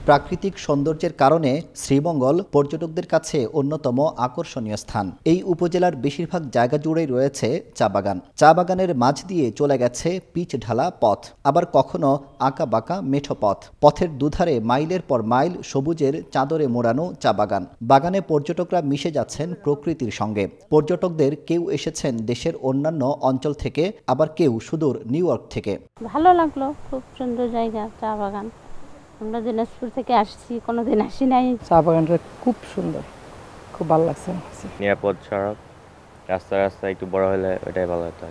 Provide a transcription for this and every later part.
প্রাকৃতিক সৌন্দর্যের কারণে শ্রীমঙ্গল পর্যটকদের কাছে অন্যতম আকর্ষণীয় স্থান। এই উপজেলার বেশিরভাগ জায়গা জুড়েই রয়েছে চা বাগান। চা বাগানের মাঝ দিয়ে চলে গেছে পিচ ঢালা পথ, আবার কখনো আঁকা বাঁকা মেঠো পথ। পথের দুধারে মাইলের পর মাইল সবুজের চাদরে মোড়ানো চা বাগান। বাগানে পর্যটকরা মিশে যাচ্ছেন প্রকৃতির সঙ্গে। পর্যটকদের কেউ এসেছেন দেশের অন্যান্য অঞ্চল থেকে, আবার কেউ সুদূর নিউ ইয়র্ক থেকে। ভালো লাগলো, খুব সুন্দর জায়গা চা বাগান। আমরা দিনাজপুর থেকে আসছি, কোনোদিন আসি নাই। চা বাগানটা খুব সুন্দর, খুব ভালো লাগছে। নিরাপদ সড়ক, রাস্তা একটু বড় হলে ওটাই ভালো হতো।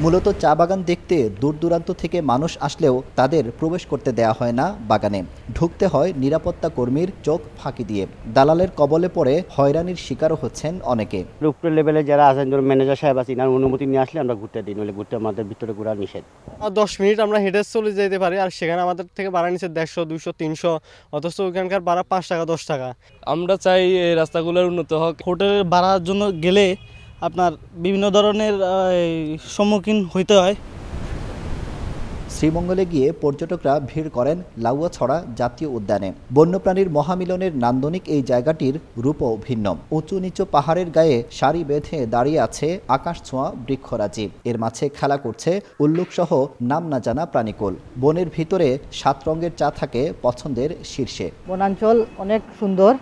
মূলত চা বাগান দেখতে দূর দূরান্ত থেকে মানুষ আসলেও তাদের প্রবেশ করতে দেয়া হয় না বাগানে। ঢুকতে হয় নিরাপত্তা কর্মীর চোখ ফাঁকি দিয়ে। দালালের কবলে পড়ে হয়রানির শিকারও হচ্ছেন অনেকে। উপরের লেভেলে যারা আছেন, ধরুন ম্যানেজার সাহেব আছেন, আর অনুমতি নিয়ে আসলে আমরা ঘুরতে দিই, নইলে ঘুরতে আমাদের ভিতরে ঘোরা নিষেধ। 10 মিনিট আমরা হেঁটে চলে যেতে পারি, আর সেখানে আমাদের থেকে ভাড়া নিচ্ছে 150, 200, 300, অথচ ওইখানকার ভাড়া 5 টাকা 10 টাকা। আমরা চাই এই রাস্তাগুলোর উন্নত হোক। হোটেলের ভাড়ার জন্য গেলে আপনার বিভিন্ন ধরনের সম্মুখীন হইতে হয়। শ্রীমঙ্গলে গিয়ে পর্যটকরা ভিড় করেন লাউয়াছড়া জাতীয় উদ্যানে। বন্যপ্রাণীর মহামিলনের নান্দনিক এই জায়গাটির রূপও ভিন্ন। উঁচু নিচু পাহাড়ের গায়ে সারি বেঁধে দাঁড়িয়ে আছে আকাশ ছোঁয়া বৃক্ষরাজি। এর মাঝে খেলা করছে উল্লুকসহ নাম না জানা প্রাণীকুল। বনের ভিতরে 7 রঙের চা থাকে পছন্দের শীর্ষে। বনাঞ্চল অনেক সুন্দর,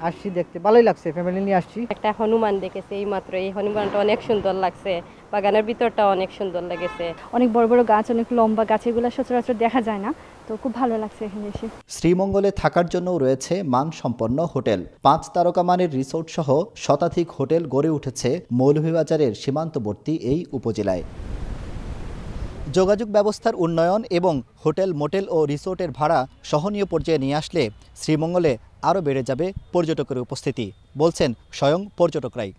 আসছি দেখতে ভালোই লাগছে, ফ্যামিলি নিয়ে আসছি। একটা হনুমান দেখেছি এই মাত্র, এই হনুমানটা অনেক সুন্দর লাগছে। বাগানের ভিতরটা অনেক সুন্দর লেগেছে। অনেক বড় বড় গাছ, অনেক লম্বা গাছ, এগুলো সচরাচর দেখা যায় না, তো খুব ভালো লাগছে এখানে এসে। শ্রীমঙ্গলে থাকার জন্য রয়েছে মানসম্পন্ন হোটেল। 5 তারকা মানের রিসোর্ট সহ শতাধিক হোটেল গড়ে উঠেছে মৌলভীবাজারের সীমান্তবর্তী এই উপজেলায়। যোগাযোগ ব্যবস্থার উন্নয়ন এবং হোটেল, মোটেল ও রিসোর্টের ভাড়া সহনীয় পর্যায়ে নিয়ে আসলে শ্রীমঙ্গলে আরও বেড়ে যাবে পর্যটকের উপস্থিতি, বলছেন স্বয়ং পর্যটকরাই।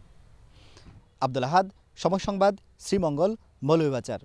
আব্দুল আহাদ, সময় সংবাদ, শ্রীমঙ্গল, মৌলভীবাজার।